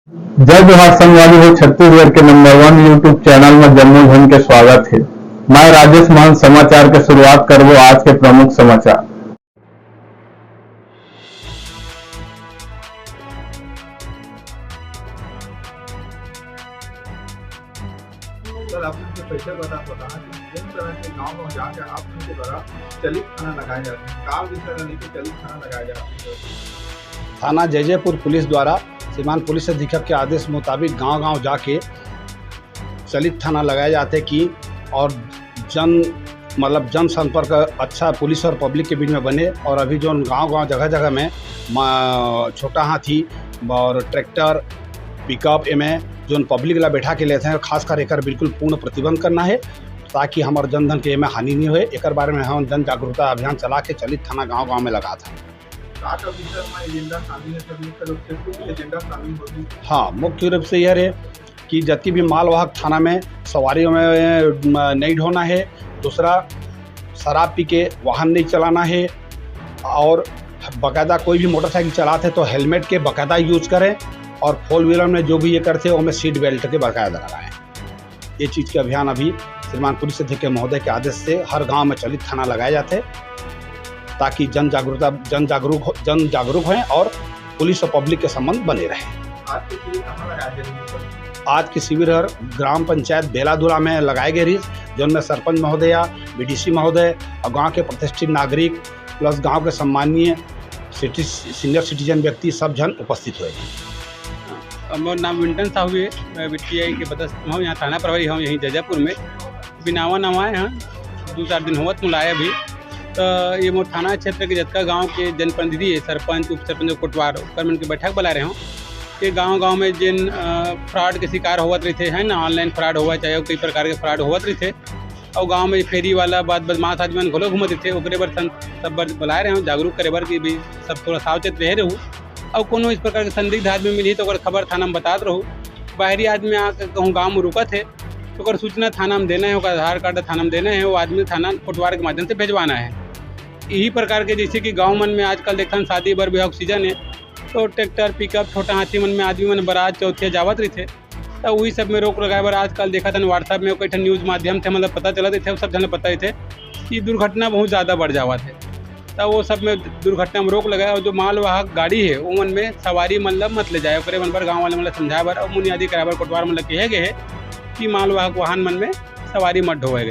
जय जोहार संगवारी हो। छत्तीसगढ़ के नंबर 1 यूट्यूब चैनल में जम्मू झन के स्वागत है। मैं राजेश मान समाचार के शुरुआत करबो आज के प्रमुख समाचार। सर, आपने जो पैसे बताया कि जिन तरह के गाँव जाके आप उनके द्वारा चलित थाना लगाए जाते हैं, का विषय लेके चलित थाना लगाया जाता है? थाना जयजयपुर पुलिस द्वारा श्रीमान पुलिस अधीक्षक के आदेश मुताबिक गांव-गांव जाके चलित थाना लगाए जाते कि और जन संपर्क अच्छा पुलिस और पब्लिक के बीच में बने। और अभी जो गांव-गांव जगह-जगह में छोटा हाथी और ट्रैक्टर पिकअप में जो पब्लिक ला बैठा के लेते हैं, खासकर एकर बिल्कुल पूर्ण प्रतिबंध करना है ताकि हमारे जनधन के में हानि नहीं होए। एक बारे में हम जन जागरूकता अभियान चला के चलित थाना गाँव-गाँव में लगा था। हाँ, मुख्य रूप से यह है कि जति भी मालवाहक थाना में सवारियों में नहीं ढोना है। दूसरा, शराब पी के वाहन नहीं चलाना है। और बाकायदा कोई भी मोटरसाइकिल चलाते तो हेलमेट के बाकायदा यूज करें। और फोर व्हीलर में जो भी ये करते हैं उनमें सीट बेल्ट के बाकायदा लगाएं। ये चीज़ के अभियान अभी श्रीमान पुलिस अधीक्षक महोदय के आदेश से हर गांव में चलित थाना लगाए जाते ताकि जन जागरूक हैं और पुलिस और पब्लिक के संबंध बने रहें। आज की शिविर ग्राम पंचायत बेलाधुला में लगाए गए रही, जिनमें सरपंच महोदया, बीडीसी महोदय और गांव के प्रतिष्ठित नागरिक प्लस गांव के सम्मानीय सीनियर सिटीजन व्यक्ति सब जन उपस्थित हुए। मोर नाम विंटन साहू है। मैं बीटीआई के सदस्य हूँ, यहाँ थाना प्रभारी हूँ यहीं जयजयपुर में। नवा आए हैं, 2-4 दिन होवत मुलाया भी। तो ये मोर थाना क्षेत्र के जितना गांव के जनप्रतिनिधि है, सरपंच, उप सरपंच, कोटवार कर मन के बैठक बुला रहे हों कि गांव में जिन फ्रॉड के शिकार होवत रहते हैं ना, ऑनलाइन फ्रॉड हुआ चाहे कई प्रकार के फ्रॉड होवत रहते और गांव में फेरी वाला बात बदमाश आदमी घोलो घूमत रहते, ओकरे बर सब बुलाए रहे हों जागरूक करे बर कि भी सब थोड़ा सावचेत रहे रहूँ। और कोनो इस प्रकार के संदिग्ध आदमी मिली तो खबर थाना में बतात रहूँ। बाहरी आदमी आकर कहूँ गाँव में रुकत है तो सूचना थाना में देना है, आधार कार्ड थाना में देना है, वो आदमी थाना कोटवार के माध्यम से भेजवाना है। यही प्रकार के जैसे कि गांव मन में आजकल देखा शादी बर विवाह सीजन है तो ट्रैक्टर पिकअप छोटा हाथी मन में आदमी मन बारात चौथिया जावत रही थे। तो वही सब में रोक लगाए बर आजकल देखा था व्हाट्सएप में कई न्यूज़ माध्यम से मतलब पता चलते थे, सब जन पता ही थे कि दुर्घटना बहुत ज़्यादा बढ़ जावा थे। तो वो सब में दुर्घटना में रोक लगाए और जो मालवाहक गाड़ी है वो मन में सवारी मतलब मत ले जाए, ओकरे मन पर गाँव वाले मतलब समझाए बर और मुनियादी कराए बर कोटवार मतलब कहे गए है कि मालवाहक वाहन मन में सवारी मत ढोएगा।